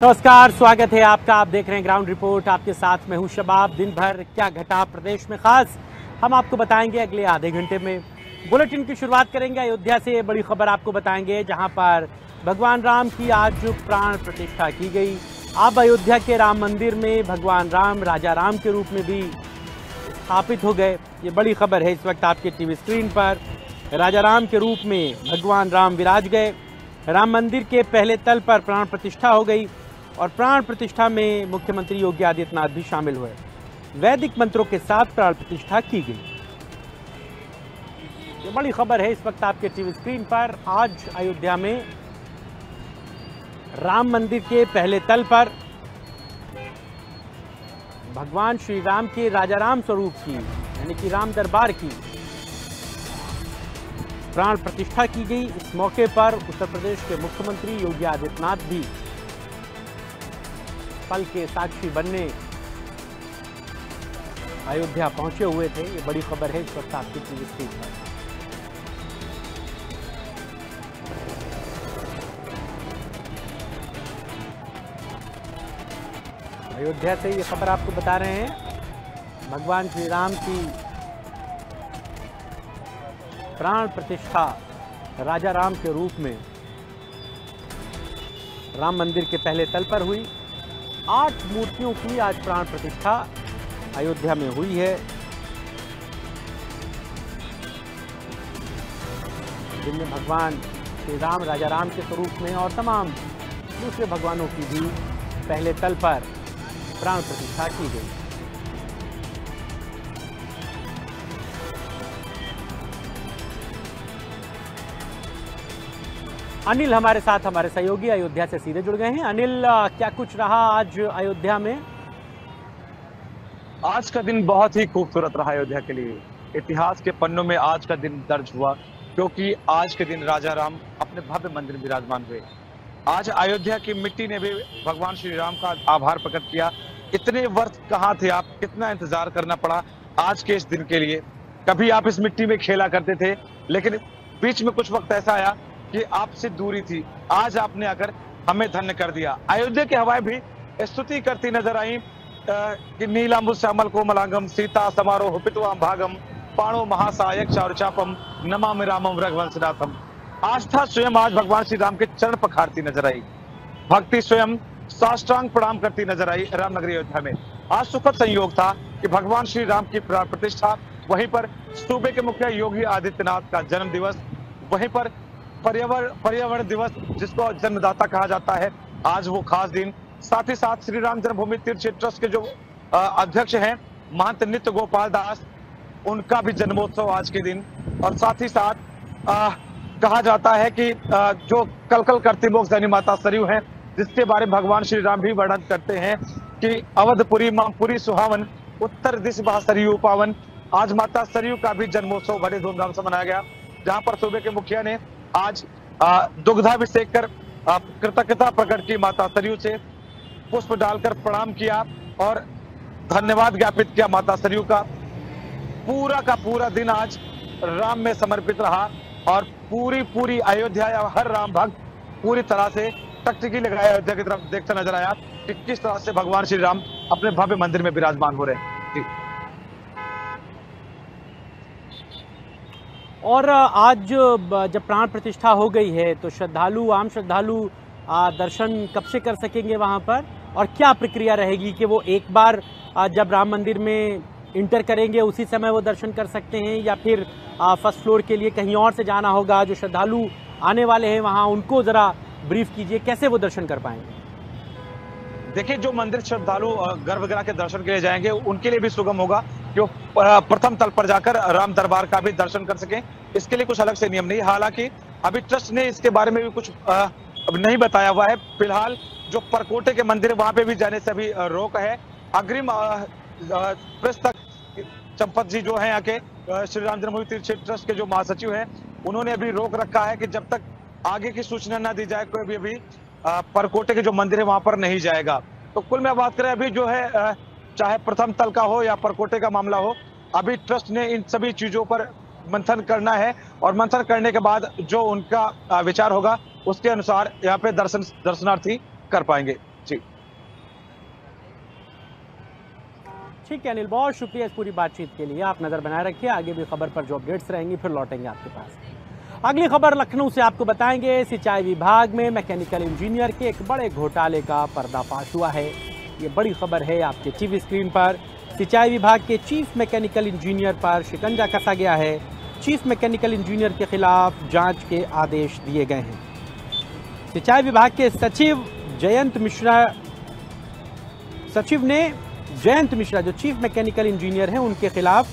नमस्कार, स्वागत है आपका। आप देख रहे हैं ग्राउंड रिपोर्ट। आपके साथ मैं हूं शबाब। दिन भर क्या घटा प्रदेश में खास, हम आपको बताएंगे अगले आधे घंटे में। बुलेटिन की शुरुआत करेंगे अयोध्या से। बड़ी खबर आपको बताएंगे, जहां पर भगवान राम की आज प्राण प्रतिष्ठा की गई। अब अयोध्या के राम मंदिर में भगवान राम राजा राम के रूप में भी स्थापित हो गए। ये बड़ी खबर है इस वक्त आपके टीवी स्क्रीन पर। राजा राम के रूप में भगवान राम विराज गए। राम मंदिर के पहले तल पर प्राण प्रतिष्ठा हो गई और प्राण प्रतिष्ठा में मुख्यमंत्री योगी आदित्यनाथ भी शामिल हुए। वैदिक मंत्रों के साथ प्राण प्रतिष्ठा की गई। ये बड़ी खबर है इस वक्त आपके टीवी स्क्रीन पर। आज अयोध्या में राम मंदिर के पहले तल पर भगवान श्री राम के राजा राम स्वरूप की, यानी कि राम दरबार की प्राण प्रतिष्ठा की गई। इस मौके पर उत्तर प्रदेश के मुख्यमंत्री योगी आदित्यनाथ भी पल के साक्षी बनने अयोध्या पहुंचे हुए थे। ये बड़ी खबर है इस वक्त आपकी टीवी स्क्रीन पर। अयोध्या से ये खबर आपको बता रहे हैं, भगवान श्री राम की प्राण प्रतिष्ठा राजा राम के रूप में राम मंदिर के पहले तल पर हुई। 8 मूर्तियों की आज प्राण प्रतिष्ठा अयोध्या में हुई है, जिनमें भगवान श्री राम राजा राम के स्वरूप में और तमाम दूसरे भगवानों की भी पहले तल पर प्राण प्रतिष्ठा की गई। अनिल हमारे साथ, हमारे सहयोगी अयोध्या से सीधे जुड़ गए हैं। अनिल, क्या कुछ रहा आज अयोध्या में? आज का दिन बहुत ही खूबसूरत रहा अयोध्या के लिए। इतिहास के पन्नों में आज का दिन दर्ज हुआ, क्योंकि आज के दिन राजा राम अपने भव्य मंदिर में विराजमान हुए। आज अयोध्या की मिट्टी ने भी भगवान श्री राम का आभार प्रकट किया। इतने वर्ष कहाँ थे आप, कितना इंतजार करना पड़ा आज के इस दिन के लिए। कभी आप इस मिट्टी में खेला करते थे, लेकिन बीच में कुछ वक्त ऐसा आया कि आपसे दूरी थी। आज आपने आकर हमें धन्य कर दिया। अयोध्या की हवाएं भी स्तुति करती नजर आई कि नीलांबु श्यामल कोमलांगम सीता समारोह पितुवाम भागम पाणो महासायक चारुचापम नमामि रामम रघुवंशनाथम। आस्था स्वयं आज भगवान श्री राम के चरण पखारती नजर आई। भक्ति स्वयं साष्टांग प्रणाम करती नजर आई रामनगरी अयोध्या में। आज सुखद संयोग था कि भगवान श्री राम की प्राण प्रतिष्ठा, वहीं पर सूबे के मुखिया योगी आदित्यनाथ का जन्म दिवस, वहीं पर पर्यावरण दिवस जिसको जन्मदाता कहा जाता है, आज वो खास दिन। साथ ही साथ श्री राम जन्मभूमि तीर्थ क्षेत्र ट्रस्ट के जो अध्यक्ष हैं महंत नित्य गोपाल दास, उनका भी जन्मोत्सव आज के दिन। और साथ ही साथ कहा जाता है कि जो कलकल करती मोक्षदायिनी माता सरयू हैं, जिसके बारे में भगवान श्री राम भी वर्णन करते हैं कि अवधपुरी मामपुरी सुहावन उत्तर दिश बहा सरयू पावन। आज माता सरयू का भी जन्मोत्सव बड़े धूमधाम से मनाया गया, जहां पर सूबे के मुखिया ने आज दुग्धाभिषेक कर कृतज्ञता प्रकट की, माता सरयू से पुष्प डालकर प्रणाम किया और धन्यवाद ज्ञापित किया माता सरयू का। पूरा का पूरा दिन आज राम में समर्पित रहा और पूरी अयोध्या या हर राम भक्त पूरी तरह से टकटकी लगाया अयोध्या की तरफ देखता नजर आया कि किस तरह से भगवान श्री राम अपने भव्य मंदिर में विराजमान हो रहे हैं। और आज जब प्राण प्रतिष्ठा हो गई है तो आम श्रद्धालु दर्शन कब से कर सकेंगे वहां पर, और क्या प्रक्रिया रहेगी कि वो एक बार जब राम मंदिर में इंटर करेंगे उसी समय वो दर्शन कर सकते हैं, या फिर फर्स्ट फ्लोर के लिए कहीं और से जाना होगा? जो श्रद्धालु आने वाले हैं वहां, उनको जरा ब्रीफ कीजिए, कैसे वो दर्शन कर पाएंगे? देखिए, जो मंदिर श्रद्धालु गर्भगृह के दर्शन के लिए जाएंगे उनके लिए भी सुगम होगा कि वो प्रथम तल पर जाकर राम दरबार का भी दर्शन कर सकें। इसके लिए कुछ अलग से नियम नहीं। हालांकि अभी ट्रस्ट ने इसके बारे में भी कुछ नहीं बताया हुआ है। फिलहाल जो परकोटे के मंदिर वहां पे भी जाने से अभी रोक है। अग्रिम प्रेस तक चंपत जी जो है यहाँ के श्री राम जन्मभूमि तीर्थ क्षेत्र ट्रस्ट के जो महासचिव हैं, उन्होंने अभी रोक रखा है कि जब तक आगे की सूचना न दी जाए कोई भी परकोटे के जो मंदिर है वहां पर नहीं जाएगा। तो कुल में बात करें, अभी जो है चाहे प्रथम तल का हो या परकोटे का मामला हो, अभी ट्रस्ट ने इन सभी चीजों पर मंथन करना है और मंथन करने के बाद जो उनका विचार होगा उसके अनुसार यहाँ पे दर्शनार्थी कर पाएंगे। जी। ठीक है अनिल, बहुत शुक्रिया इस पूरी बातचीत के लिए। आप नज़र बनाए रखिए, आगे भी खबर पर जो अपडेट्स रहेंगी फिर लौटेंगे आपके पास। अगली खबर लखनऊ से आपको बताएंगे। सिंचाई विभाग में मैकेनिकल इंजीनियर के एक बड़े घोटाले का पर्दाफाश हुआ है। ये बड़ी खबर है आपके टीवी स्क्रीन पर। सिंचाई विभाग के चीफ मैकेनिकल इंजीनियर पर शिकंजा कसा गया है। चीफ मैकेनिकल इंजीनियर के खिलाफ जांच के आदेश दिए गए हैं। सिंचाई विभाग के सचिव ने जयंत मिश्रा जो चीफ मैकेनिकल इंजीनियर हैं उनके खिलाफ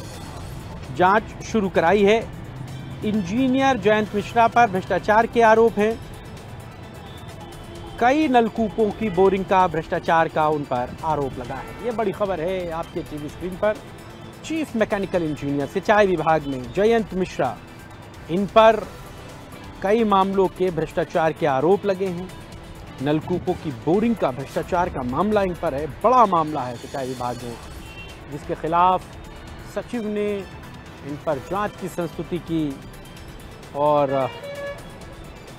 जांच शुरू कराई है। इंजीनियर जयंत मिश्रा पर भ्रष्टाचार के आरोप हैं। कई नलकूपों की बोरिंग का भ्रष्टाचार का उन पर आरोप लगा है। ये बड़ी खबर है आपके टीवी स्क्रीन पर। चीफ मैकेनिकल इंजीनियर सिंचाई विभाग में जयंत मिश्रा, इन पर कई मामलों के भ्रष्टाचार के आरोप लगे हैं। नलकूपों की बोरिंग का भ्रष्टाचार का मामला इन पर है। बड़ा मामला है सिंचाई विभाग में, जिसके खिलाफ सचिव ने इन पर जांच की संस्तुति की और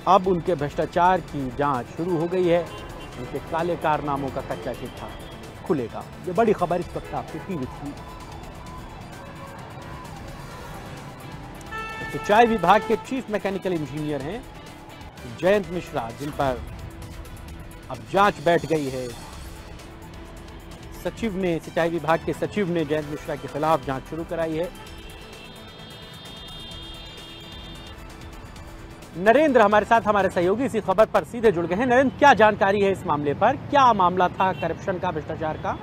अब उनके भ्रष्टाचार की जांच शुरू हो गई है। उनके काले कारनामों का कच्चा चिट्ठा खुलेगा। ये बड़ी खबर इस वक्त आपके टीवी की। सिंचाई विभाग के चीफ मैकेनिकल इंजीनियर हैं जयंत मिश्रा, जिन पर अब जांच बैठ गई है। सिंचाई विभाग के सचिव ने जयंत मिश्रा के खिलाफ जांच शुरू कराई है। नरेंद्र हमारे साथ, हमारे सहयोगी इसी खबर पर सीधे जुड़ गए हैं। नरेंद्र, क्या जानकारी है इस मामले पर? क्या मामला था करप्शन का, भ्रष्टाचार का?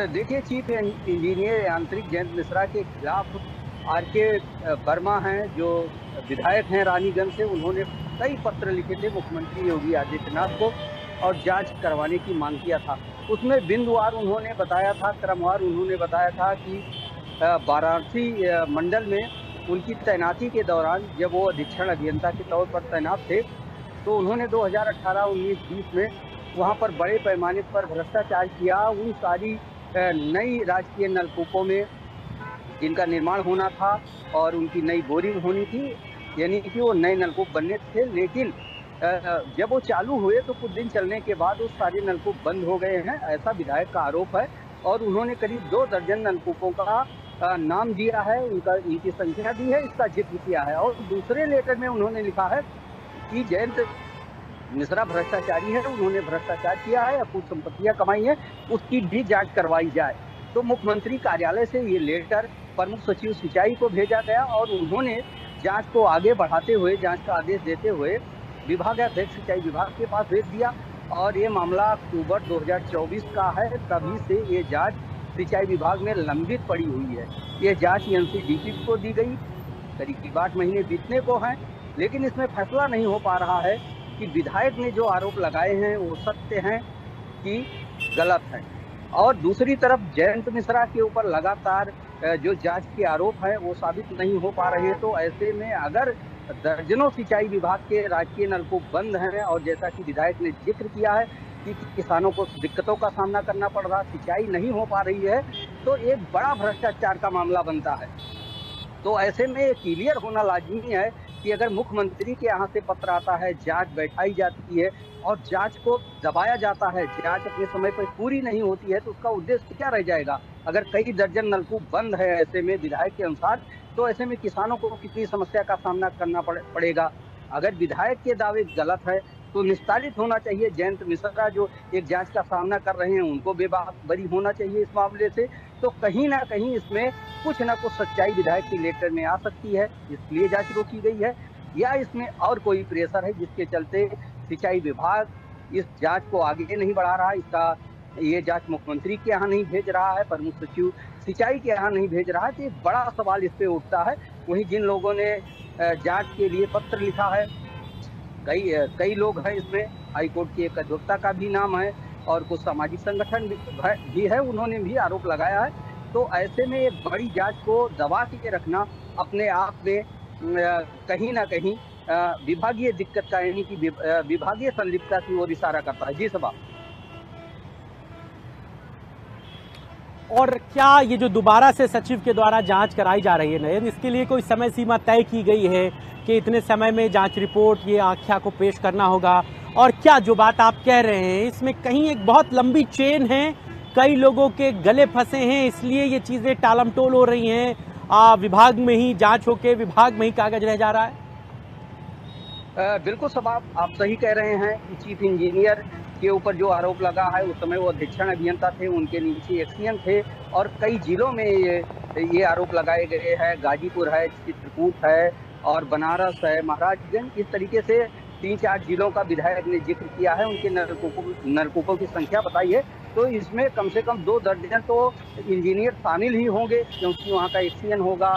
देखिए, चीफ इंजीनियर यांत्रिक जयंत मिश्रा के खिलाफ आर.के. वर्मा हैं, जो विधायक हैं रानीगंज से। उन्होंने कई पत्र लिखे थे मुख्यमंत्री योगी आदित्यनाथ को और जांच करवाने की मांग किया था। उसमें बिंदुवार उन्होंने बताया था, क्रमवार उन्होंने बताया था कि वाराणसी मंडल में उनकी तैनाती के दौरान, जब वो अधीक्षण अभियंता के तौर पर तैनात थे, तो उन्होंने 2018, 19, 20 में वहाँ पर बड़े पैमाने पर भ्रष्टाचार किया। उन सारी नई राजकीय नलकूपों में जिनका निर्माण होना था और उनकी नई बोरिंग होनी थी, यानी कि वो नए नलकूप बनने थे, लेकिन जब वो चालू हुए तो कुछ दिन चलने के बाद वो सारे नलकूप बंद हो गए हैं, ऐसा विधायक का आरोप है। और उन्होंने करीब 2 दर्जन नलकूपों का नाम दिया है, इनकी संख्या दी है, इसका जिक्र किया है। और दूसरे लेटर में उन्होंने लिखा है कि जयंत मिश्रा भ्रष्टाचारी है, उन्होंने भ्रष्टाचार किया है, अपूर्ण संपत्तियां कमाई है, उसकी भी जांच करवाई जाए। तो मुख्यमंत्री कार्यालय से ये लेटर प्रमुख सचिव सिंचाई को भेजा गया और उन्होंने जांच को आगे बढ़ाते हुए, जांच का आदेश देते हुए विभागाध्यक्ष सिंचाई विभाग के पास भेज दिया। और ये मामला अक्टूबर 2024 का है। तभी से ये जांच सिंचाई विभाग में लंबित पड़ी हुई है। ये जांच एनसीडीपी को दी गई, करीब 8 महीने बीतने को हैं, लेकिन इसमें फैसला नहीं हो पा रहा है कि विधायक ने जो आरोप लगाए हैं वो सत्य हैं कि गलत हैं। और दूसरी तरफ जयंत मिश्रा के ऊपर लगातार जो जांच के आरोप हैं वो साबित नहीं हो पा रहे हैं। तो ऐसे में अगर दर्जनों सिंचाई विभाग के राजकीय नलकूप बंद हैं और जैसा कि विधायक ने जिक्र किया है कि किसानों को दिक्कतों का सामना करना पड़ रहा, सिंचाई नहीं हो पा रही है, तो एक बड़ा भ्रष्टाचार का मामला बनता है। तो ऐसे में क्लियर होना लाजमी है कि अगर मुख्यमंत्री के यहाँ से पत्र आता है, जांच बैठाई जाती है और जांच को दबाया जाता है, जांच अपने समय पर पूरी नहीं होती है, तो उसका उद्देश्य क्या रह जाएगा? अगर कई दर्जन नलकूप बंद है ऐसे में विधायक के अनुसार, तो ऐसे में किसानों को कितनी समस्या का सामना करना पड़ेगा। अगर विधायक के दावे गलत है तो निस्तारित होना चाहिए। जयंत मिश्रा जो एक जांच का सामना कर रहे हैं उनको बेबरी होना चाहिए इस मामले से। तो कहीं ना कहीं इसमें कुछ ना कुछ सच्चाई विधायक के लेटर में आ सकती है, इसलिए जांच रोकी गई है, या इसमें और कोई प्रेशर है जिसके चलते सिंचाई विभाग इस जांच को आगे नहीं बढ़ा रहा। इसका ये जांच मुख्यमंत्री के यहाँ नहीं भेज रहा है, प्रमुख सचिव सिंचाई के यहाँ नहीं भेज रहा है। तो एक बड़ा सवाल इस पे उठता है। वहीं जिन लोगों ने जांच के लिए पत्र लिखा है, कई लोग हैं इसमें, हाईकोर्ट के एक अधिवक्ता का भी नाम है और कुछ सामाजिक संगठन भी है, उन्होंने भी आरोप लगाया है। तो ऐसे में एक बड़ी जांच को दबा के रखना अपने आप में कहीं ना कहीं विभागीय दिक्कत का, यानी कि विभागीय संलिप्तता की ओर इशारा करता है। जी सभा। और क्या ये जो दोबारा से सचिव के द्वारा जांच कराई जा रही है नयन, इसके लिए कोई समय सीमा तय की गई है कि इतने समय में जांच रिपोर्ट ये आख्या को पेश करना होगा? और क्या जो बात आप कह रहे हैं इसमें कहीं एक बहुत लंबी चेन है, कई लोगों के गले फंसे हैं, इसलिए ये चीजें टालमटोल हो रही हैं। विभाग में ही जांच होके विभाग में ही कागज रह जा रहा है। बिल्कुल सब आप सही कह रहे हैं कि चीफ इंजीनियर के ऊपर जो आरोप लगा है, उस समय वो अधीक्षण अभियंता थे, उनके नीचे एक्सियन थे और कई जिलों में ये आरोप लगाए गए हैं। गाजीपुर है, चित्रकूट है और बनारस है, महाराजगंज, इस तरीके से 3-4 जिलों का विधायक ने जिक्र किया है, उनके नलकूपों की संख्या बताई है। तो इसमें कम से कम 2 दर्जन तो इंजीनियर शामिल ही होंगे, क्योंकि वहाँ का एक्सियन होगा,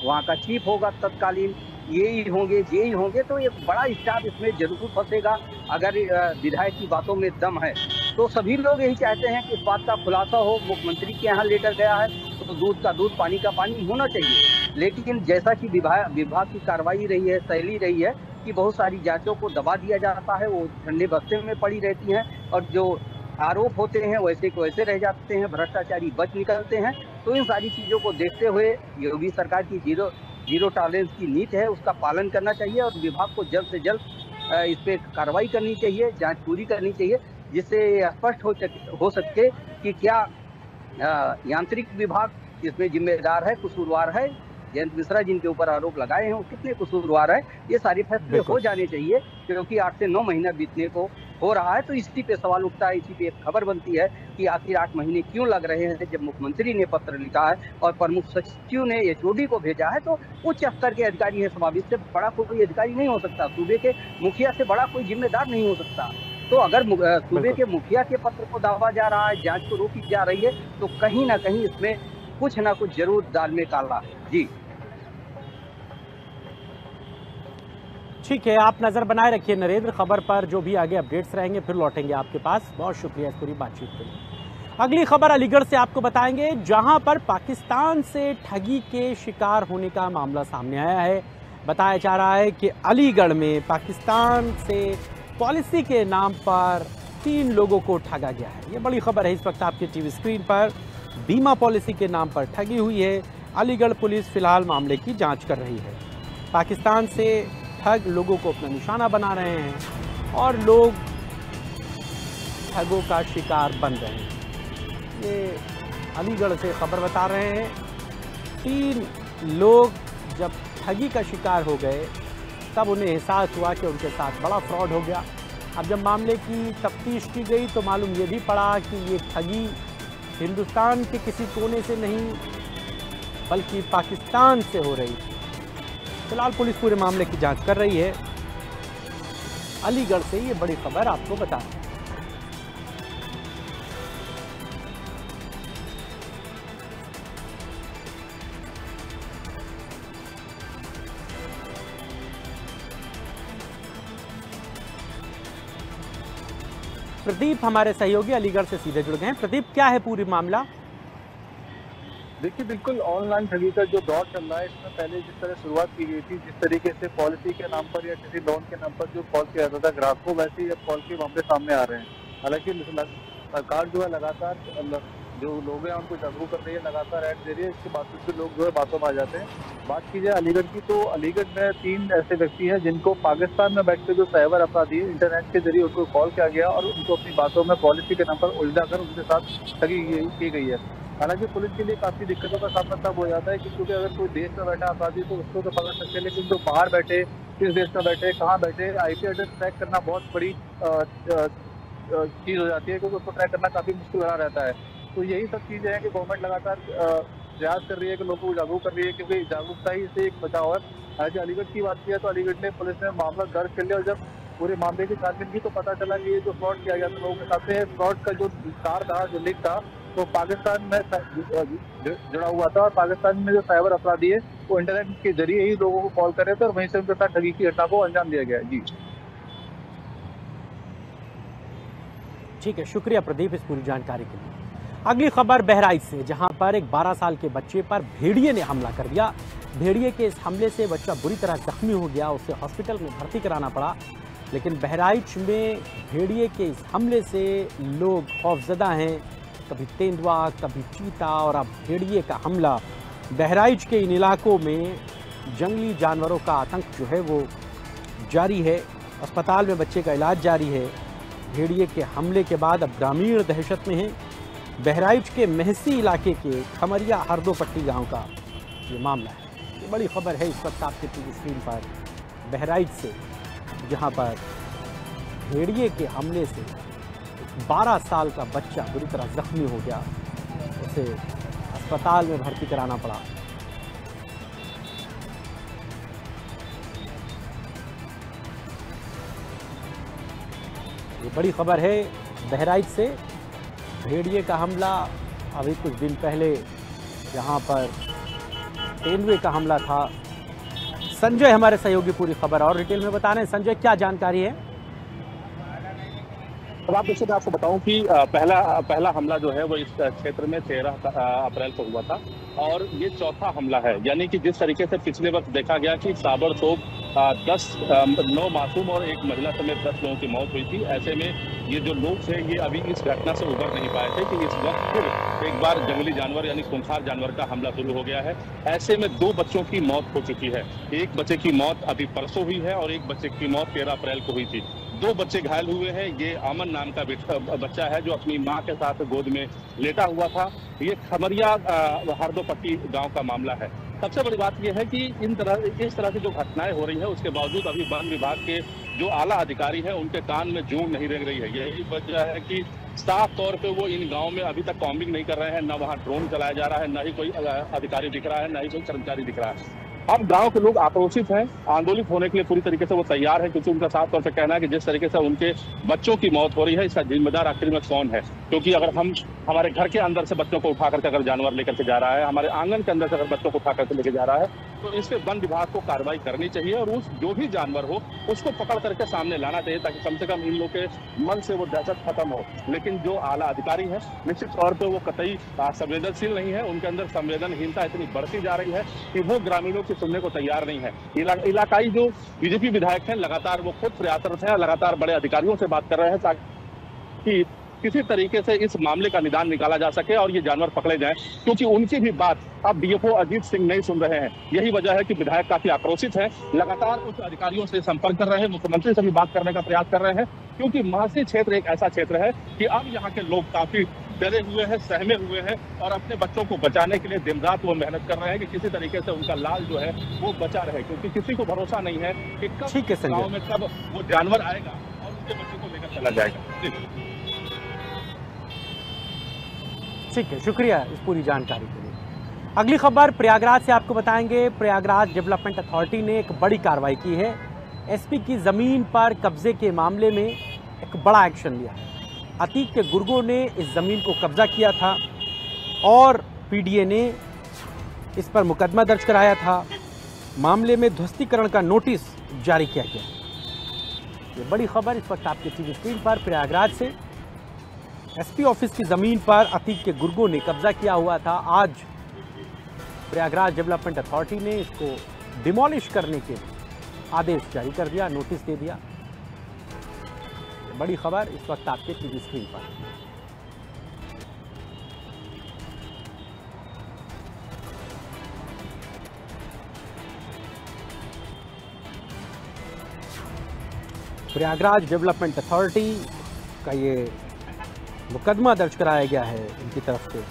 वहाँ का चीफ होगा तत्कालीन, ये होंगे, जे होंगे। तो एक बड़ा स्टाफ इसमें जरूर फंसेगा। अगर विधायक की बातों में दम है तो सभी लोग यही चाहते हैं कि इस बात का खुलासा हो। मुख्यमंत्री के यहाँ लेटर गया है तो दूध का दूध, पानी का पानी होना चाहिए। लेकिन जैसा कि विभाग की कार्रवाई रही है, शैली रही है कि बहुत सारी जांचों को दबा दिया जाता है, वो ठंडे बस्ते में पड़ी रहती हैं और जो आरोप होते हैं वैसे को वैसे रह जाते हैं, भ्रष्टाचारी बच निकलते हैं। तो इन सारी चीज़ों को देखते हुए योगी सरकार की जीरो टॉलरेंस की नीति है, उसका पालन करना चाहिए और विभाग को जल्द से जल्द इस पे कार्रवाई करनी चाहिए, जांच पूरी करनी चाहिए, जिससे स्पष्ट हो सके कि क्या यांत्रिक विभाग इसमें जिम्मेदार है, कसूरवार है। जयंत मिश्रा जिनके ऊपर आरोप लगाए हैं वो कितने कसूरवार है, ये सारे फैसले हो जाने चाहिए, क्योंकि 8 से 9 महीना बीतने को हो रहा है। तो इसी पे सवाल उठता है, इसी पे एक खबर बनती है कि आखिर 8 महीने क्यों लग रहे हैं, जब मुख्यमंत्री ने पत्र लिखा है और प्रमुख सचिव ने एचओडी को भेजा है। तो उच्च स्तर के अधिकारी है, समावेश से बड़ा कोई अधिकारी नहीं हो सकता, सूबे के मुखिया से बड़ा कोई जिम्मेदार नहीं हो सकता। तो अगर सूबे के मुखिया के पत्र को दावा जा रहा है, जांच को रोकी जा रही है, तो कहीं ना कहीं इसमें कुछ ना कुछ जरूर दाल में काला है। जी ठीक है, आप नजर बनाए रखिए नरेंद्र खबर पर, जो भी आगे अपडेट्स रहेंगे फिर लौटेंगे आपके पास। बहुत शुक्रिया इस पूरी बातचीत के लिए। अगली खबर अलीगढ़ से आपको बताएंगे, जहां पर पाकिस्तान से ठगी के शिकार होने का मामला सामने आया है। बताया जा रहा है कि अलीगढ़ में पाकिस्तान से पॉलिसी के नाम पर 3 लोगों को ठगा गया है। ये बड़ी खबर है इस वक्त आपके टीवी स्क्रीन पर। बीमा पॉलिसी के नाम पर ठगी हुई है। अलीगढ़ पुलिस फिलहाल मामले की जांच कर रही है। पाकिस्तान से ठग लोगों को अपना निशाना बना रहे हैं और लोग ठगों का शिकार बन रहे हैं। ये अलीगढ़ से खबर बता रहे हैं। 3 लोग जब ठगी का शिकार हो गए तब उन्हें एहसास हुआ कि उनके साथ बड़ा फ्रॉड हो गया। अब जब मामले की तफ्तीश की गई तो मालूम ये भी पड़ा कि ये ठगी हिंदुस्तान के किसी कोने से नहीं बल्कि पाकिस्तान से हो रही थी। फिलहाल पुलिस पूरे मामले की जांच कर रही है। अलीगढ़ से ये बड़ी खबर आपको बता दें। प्रदीप हमारे सहयोगी अलीगढ़ से सीधे जुड़ गए हैं। प्रदीप, क्या है पूरी मामला? देखिए, बिल्कुल ऑनलाइन ठगी का जो दौर चल रहा है, इसमें पहले जिस तरह शुरुआत की गई थी, जिस तरीके से पॉलिसी के नाम पर या किसी लोन के नाम पर जो कॉल किया जाता था ग्राहक को, वैसे ही अब कॉल के मामले सामने आ रहे हैं। हालांकि सरकार जो है लगातार जो लोग हैं उनको जागरूक कर रही है, लगातार ऐड दे रही है, इसके बावजूद भी लोग जो है बातों में आ जाते हैं। बात की जाए अलीगढ़ की, तो अलीगढ़ में 3 ऐसे व्यक्ति हैं जिनको पाकिस्तान में बैठकर जो साइबर अपराधी है, इंटरनेट के जरिए उनको कॉल किया गया और उनको अपनी बातों में पॉलिसी के नाम पर उलझा कर उनके साथ ठगी की गई है। हालांकि पुलिस के लिए काफी दिक्कतों का सामना तब हो जाता है कि क्योंकि अगर कोई देश में बैठा अपराधी तो उसको तो पकड़ सकते हैं, लेकिन जो बाहर बैठे, किस देश में बैठे, कहाँ बैठे, आईपी एड्रेस ट्रैक करना बहुत बड़ी चीज हो जाती है, क्योंकि उसको ट्रैक करना काफी मुश्किल बना रहता है। तो यही सब चीजें हैं कि गवर्नमेंट लगातार प्रयास कर रही है कि लोगों को जागरूक कर रही है, क्योंकि जागरूकता ही से एक बचाव है। आज अलीगढ़ की बात की है तो अलीगढ़ ने पुलिस ने मामला दर्ज कर लिया और जब पूरे मामले की छानबीन की तो पता चला कि ये जो फ्रॉड किया गया था लोगों के साथ में, फ्रॉड का जो तार था, जो लिंक था, तो पाकिस्तान में जुड़ा हुआ था और पाकिस्तान में जो साइबर अपराधी है वो इंटरनेट के जरिए ही लोगों को कॉल कर रहे थे और वहीं से उनके साथ ठगी की घटना को अंजाम दिया गया है। जी ठीक है, शुक्रिया प्रदीप इस पूरी जानकारी के लिए। अगली खबर बहराइच से, जहां पर एक 12 साल के बच्चे पर भेड़िए ने हमला कर दिया। भेड़िए के इस हमले से बच्चा बुरी तरह जख्मी हो गया, उसे हॉस्पिटल में भर्ती कराना पड़ा। लेकिन बहराइच में भेड़िए के इस हमले से लोग खौफजदा हैं। कभी तेंदुआ, कभी चीता और अब भेड़िए का हमला। बहराइच के इन इलाकों में जंगली जानवरों का आतंक जो है वो जारी है। अस्पताल में बच्चे का इलाज जारी है। भेड़िए के हमले के बाद अब ग्रामीण दहशत में हैं। बहराइच के मेहसी इलाके के खमरिया हरदोपट्टी गांव का ये मामला है। ये बड़ी खबर है इस वक्त आपके टीवी स्क्रीन पर बहराइच से, जहां पर भेड़िए के हमले से 12 साल का बच्चा बुरी तरह जख्मी हो गया, उसे अस्पताल में भर्ती कराना पड़ा। ये बड़ी खबर है बहराइच से। भेड़िए का हमला, अभी कुछ दिन पहले यहाँ पर तेंदुए का हमला था। संजय हमारे सहयोगी पूरी खबर और डिटेल में बता रहे हैं। संजय, क्या जानकारी है? अब आप देखिए, मैं आपको बताऊं कि पहला हमला जो है वो इस क्षेत्र में 13 अप्रैल को हुआ था और ये चौथा हमला है। यानी कि जिस तरीके से पिछले वक्त देखा गया कि ताबड़तोड़ 9 मासूम और एक महिला समेत 10 लोगों की मौत हुई थी, ऐसे में ये जो लोग थे ये अभी इस घटना से उबर नहीं पाए थे कि इस वक्त फिर एक बार जंगली जानवर यानी खूंखार जानवर का हमला शुरू हो गया है। ऐसे में 2 बच्चों की मौत हो चुकी है। एक बच्चे की मौत अभी परसों हुई है और एक बच्चे की मौत 13 अप्रैल को हुई थी। 2 बच्चे घायल हुए हैं। ये अमन नाम का बच्चा है जो अपनी मां के साथ गोद में लेटा हुआ था। ये खमरिया हरदोपट्टी गांव का मामला है। सबसे बड़ी बात यह है कि इस तरह की जो घटनाएं हो रही है उसके बावजूद अभी वन विभाग के जो आला अधिकारी हैं उनके कान में जूं नहीं रेंग रही है। यही वजह है कि साफ तौर पे वो इन गांव में अभी तक कॉम्बिंग नहीं कर रहे हैं। न वहाँ ड्रोन चलाया जा रहा है, न ही कोई अधिकारी दिख रहा है, न ही कोई कर्मचारी दिख रहा है। अब गांव के लोग आक्रोशित हैं, आंदोलित होने के लिए पूरी तरीके से वो तैयार है, क्योंकि उनका साफ तौर पे कहना है कि जिस तरीके से उनके बच्चों की मौत हो रही है इसका जिम्मेदार आखिर में कौन है। क्योंकि अगर हम हमारे घर के अंदर से बच्चों को उठा करके अगर जानवर लेकर के जा रहा है, हमारे आंगन के अंदर से अगर बच्चों को उठा करके लेके जा रहा है, तो इस पे वन विभाग को कार्रवाई करनी चाहिए और उस जो भी जानवर हो उसको पकड़ करके सामने लाना चाहिए, ताकि कम से कम इन लोग के मन से वो दहशत खत्म हो। लेकिन जो आला अधिकारी है निश्चित तौर पर वो कतई संवेदनशील नहीं है। उनके अंदर संवेदनहीनता इतनी बढ़ती जा रही है कि वो ग्रामीणों की सुनने को तैयार नहीं है। इलाकाई जो बीजेपी विधायक हैं लगातार वो खुद प्रयासरत हैं, लगातार बड़े अधिकारियों से बात कर रहे हैं ताकि किसी तरीके से इस मामले का निदान निकाला जा सके और ये जानवर पकड़े जाएं, क्योंकि उनकी भी बात अब डीएफओ अजीत सिंह नहीं सुन रहे हैं। यही वजह है कि विधायक काफी आक्रोशित हैं, लगातार उच्च अधिकारियों से संपर्क कर रहे हैं, मुख्यमंत्री से भी बात करने का प्रयास कर रहे हैं, क्योंकि महसी क्षेत्र एक ऐसा क्षेत्र है कि अब यहाँ के लोग काफी डरे हुए हैं, सहमे हुए हैं और अपने बच्चों को बचाने के लिए दिन रात वो मेहनत कर रहे हैं कि किसी तरीके से उनका लाल जो है वो बचा रहे, क्योंकि किसी को भरोसा नहीं है कि कब गाँव में कब वो जानवर आएगा और उनके बच्चे को लेकर चला जाएगा। ठीक है, शुक्रिया इस पूरी जानकारी के लिए। अगली खबर प्रयागराज से आपको बताएंगे। प्रयागराज डेवलपमेंट अथॉरिटी ने एक बड़ी कार्रवाई की है। एसपी की ज़मीन पर कब्जे के मामले में एक बड़ा एक्शन लिया है। अतीक के गुर्गों ने इस ज़मीन को कब्जा किया था और पीडीए ने इस पर मुकदमा दर्ज कराया था। मामले में ध्वस्तीकरण का नोटिस जारी किया गया। ये बड़ी खबर इस वक्त आपके टीवी स्क्रीन पर प्रयागराज से। एसपी ऑफिस की ज़मीन पर अतीक के गुर्गों ने कब्जा किया हुआ था। आज प्रयागराज डेवलपमेंट अथॉरिटी ने इसको डिमोलिश करने के आदेश जारी कर दिया, नोटिस दे दिया। बड़ी खबर इस वक्त आपके टीवी स्क्रीन पर। प्रयागराज डेवलपमेंट अथॉरिटी का ये मुकदमा दर्ज कराया गया है इनकी तरफ से।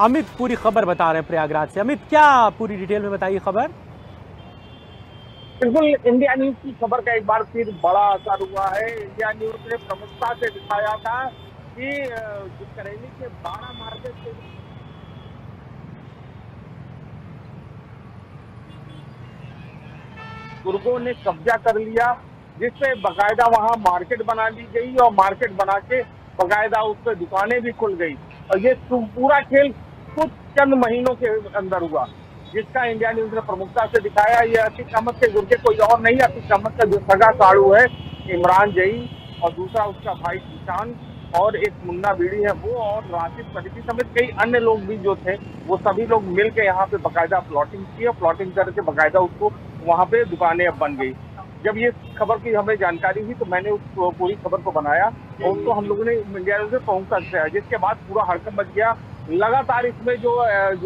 अमित पूरी खबर बता रहे हैं प्रयागराज से। अमित, क्या पूरी डिटेल में बताइए खबर। बिल्कुल, इंडिया न्यूज की खबर का एक बार फिर बड़ा असर हुआ है। इंडिया न्यूज ने प्रमुखता से दिखाया था कि करेली के 12 मार्केट से गुर्गों ने कब्जा कर लिया, जिसपे बकायदा वहां मार्केट बना ली गई और मार्केट बना के बकायदा उस पर दुकानें भी खुल गई। और ये पूरा खेल कुछ चंद महीनों के अंदर हुआ, जिसका इंडिया न्यूज ने प्रमुखता से दिखाया। ये अतीक अहमद के गुर्गे कोई और नहीं, अतीक अहमद का जो सगा साड़ू है इमरान जई और दूसरा उसका भाई किसान और एक मुन्ना बीड़ी है वो, और राशिद फरीदी समेत कई अन्य लोग भी जो थे वो सभी लोग मिल के यहाँ पे बकायदा प्लॉटिंग की और प्लॉटिंग करके बकायदा उसको वहाँ पे दुकानें अब बन गई। जब ये खबर की हमें जानकारी हुई तो मैंने उस पूरी खबर को बनाया और उसको हम लोगों ने इंडिया न्यूज में पहुंचा दिया, जिसके बाद पूरा हड़कंप मच गया। लगातार इसमें जो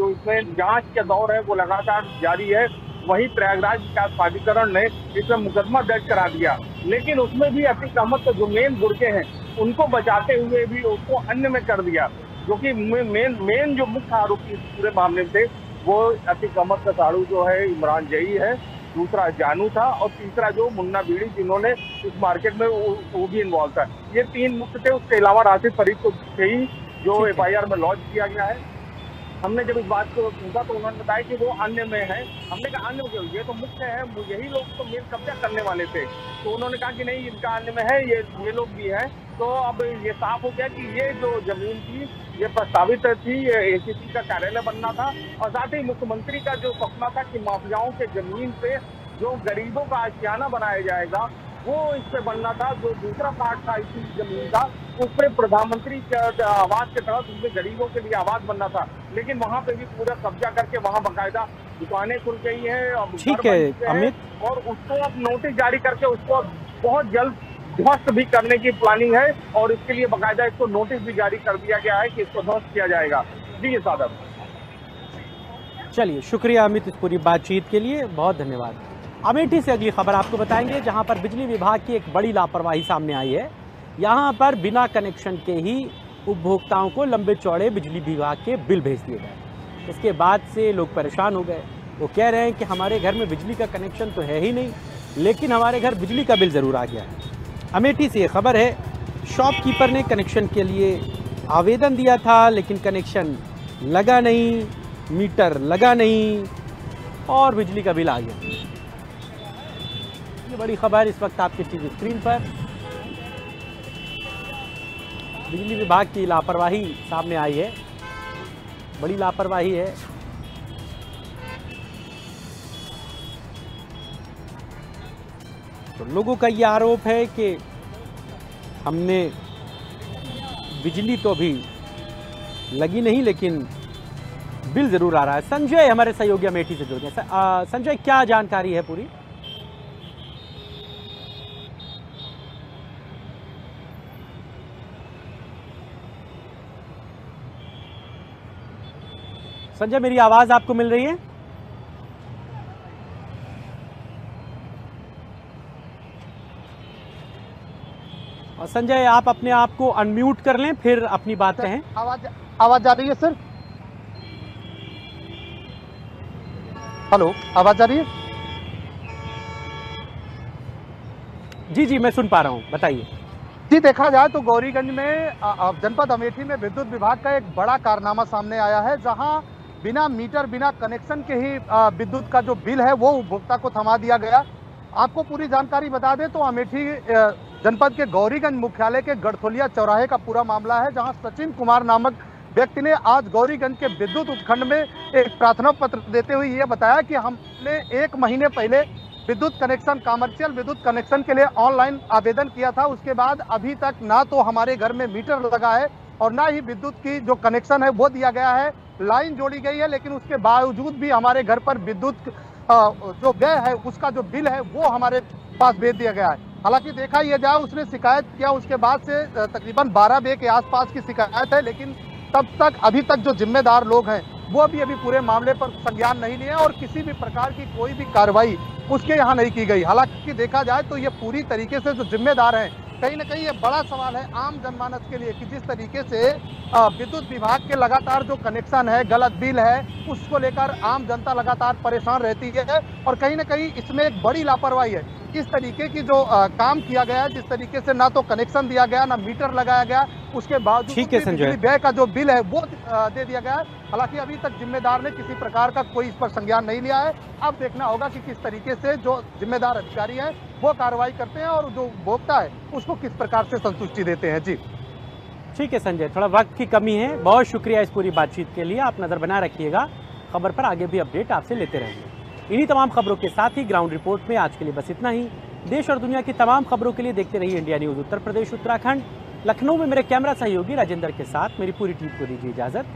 इसमें जांच का दौर है वो लगातार जारी है। वहीं प्रयागराज विकास प्राधिकरण ने इसमें मुकदमा दर्ज करा दिया, लेकिन उसमें भी अतीक अहमद के जो मेन गुर्गे हैं उनको बचाते हुए भी उसको अन्य में कर दिया, जो कि मेन जो मुख्य आरोपी इस पूरे मामले में थे वो अतीक अहमद कसाड़ू जो है, इमरान जई है, दूसरा जानू था और तीसरा जो मुन्ना बीड़ी, जिन्होंने इस मार्केट में वो भी इन्वॉल्व था। ये 3 मुख्य थे। उसके अलावा राशिद फरीद को थे ही जो FIR में लॉन्च किया गया है। हमने जब इस बात को पूछा तो उन्होंने बताया कि वो अन्य में है। हमने कहा अन्य क्यों, ये तो मुख्य है, यही लोग तो मेन कब्जा करने वाले थे। तो उन्होंने कहा कि नहीं, इनका अन्य में है, ये लोग भी हैं। तो अब ये साफ हो गया कि ये जो जमीन थी ये प्रस्तावित थी, ये ACC का कार्यालय बनना था और साथ ही मुख्यमंत्री का जो सपना था कि माफियाओं के जमीन पे जो गरीबों का आशियाना बनाया जाएगा वो इस पे बनना था। जो दूसरा पार्ट था इसी जमीन का, उस पे प्रधानमंत्री के आवास के तहत उसमें गरीबों के लिए आवास बनना था, लेकिन वहाँ पे भी पूरा कब्जा करके वहाँ बाकायदा दुकानें खुल गई है। ठीक है अमित, और उसको अब नोटिस जारी करके उसको बहुत जल्द ध्वस्त भी करने की प्लानिंग है और इसके लिए बाकायदा इसको नोटिस भी जारी कर दिया गया है कि इसको ध्वस्त किया जाएगा। जी सादर। चलिए, शुक्रिया अमित इस पूरी बातचीत के लिए, बहुत धन्यवाद। अमेठी से अगली खबर आपको बताएंगे, जहां पर बिजली विभाग की एक बड़ी लापरवाही सामने आई है। यहां पर बिना कनेक्शन के ही उपभोक्ताओं को लंबे चौड़े बिजली विभाग के बिल भेज दिए गए। इसके बाद से लोग परेशान हो गए। वो कह रहे हैं कि हमारे घर में बिजली का कनेक्शन तो है ही नहीं, लेकिन हमारे घर बिजली का बिल ज़रूर आ गया है। अमेठी से ये खबर है, शॉपकीपर ने कनेक्शन के लिए आवेदन दिया था, लेकिन कनेक्शन लगा नहीं, मीटर लगा नहीं और बिजली का बिल आ गया। ये बड़ी खबर इस वक्त आपके टीवी स्क्रीन पर। बिजली विभाग की लापरवाही सामने आई है, बड़ी लापरवाही है। तो लोगों का ये आरोप है कि हमने बिजली तो अभी लगी नहीं, लेकिन बिल जरूर आ रहा है। संजय हमारे सहयोगी अमेठी से जुड़ गए। संजय, क्या जानकारी है पूरी? संजय, मेरी आवाज आपको मिल रही है? और संजय, आप अपने आप को अनम्यूट कर लें, फिर अपनी बात कहें। आवाज जा रही है सर? हेलो, आवाज जा रही है? जी जी, मैं सुन पा रहा हूं, बताइए। जी, देखा जाए तो गौरीगंज में जनपद अमेठी में विद्युत विभाग का एक बड़ा कारनामा सामने आया है, जहां बिना मीटर, बिना कनेक्शन के ही विद्युत का जो बिल है वो उपभोक्ता को थमा दिया गया। आपको पूरी जानकारी बता दें तो अमेठी जनपद के गौरीगंज मुख्यालय के गढ़थोलिया चौराहे का पूरा मामला है, जहां सचिन कुमार नामक व्यक्ति ने आज गौरीगंज के विद्युत उपखंड में एक प्रार्थना पत्र देते हुए ये बताया कि हमने 1 महीने पहले विद्युत कनेक्शन, कमर्शियल विद्युत कनेक्शन के लिए ऑनलाइन आवेदन किया था। उसके बाद अभी तक ना तो हमारे घर में मीटर लगा है और ना ही विद्युत की जो कनेक्शन है वो दिया गया है। लाइन जोड़ी गई है, लेकिन उसके बावजूद भी हमारे घर पर विद्युत जो व्यय है उसका जो बिल है वो हमारे पास भेज दिया गया है। हालांकि देखा यह जाए, उसने शिकायत किया, उसके बाद से तकरीबन 12 बजे के आसपास की शिकायत है, लेकिन तब तक अभी तक जो जिम्मेदार लोग हैं वो अभी पूरे मामले पर संज्ञान नहीं लिए और किसी भी प्रकार की कोई भी कार्रवाई उसके यहाँ नहीं की गई। हालांकि देखा जाए तो ये पूरी तरीके से जो जिम्मेदार हैं, कहीं ना कहीं ये बड़ा सवाल है आम जनमानस के लिए कि जिस तरीके से विद्युत विभाग के लगातार जो कनेक्शन है, गलत बिल है, उसको लेकर आम जनता लगातार परेशान रहती है और कहीं ना कहीं इसमें एक बड़ी लापरवाही है। इस तरीके की जो काम किया गया, जिस तरीके से ना तो कनेक्शन दिया गया, ना मीटर लगाया गया, उसके बावजूद बिजली व्यय का जो बिल है वो दे दिया गया है। हालांकि अभी तक जिम्मेदार ने किसी प्रकार का कोई इस पर संज्ञान नहीं लिया है। अब देखना होगा कि किस तरीके से जो जिम्मेदार अधिकारी हैं वो कार्रवाई करते हैं और जो उपभोक्ता है उसको किस प्रकार से संतुष्टि देते हैं। जी ठीक है संजय, थोड़ा वक्त की कमी है। बहुत शुक्रिया इस पूरी बातचीत के लिए। आप नजर बना रखिएगा, खबर पर आगे भी अपडेट आपसे लेते रहेंगे। इन्हीं तमाम खबरों के साथ ही ग्राउंड रिपोर्ट में आज के लिए बस इतना ही। देश और दुनिया की तमाम खबरों के लिए देखते रहिए इंडिया न्यूज उत्तर प्रदेश उत्तराखंड। लखनऊ में मेरे कैमरा सहयोगी राजेंद्र के साथ मेरी पूरी टीम को दीजिए इजाजत।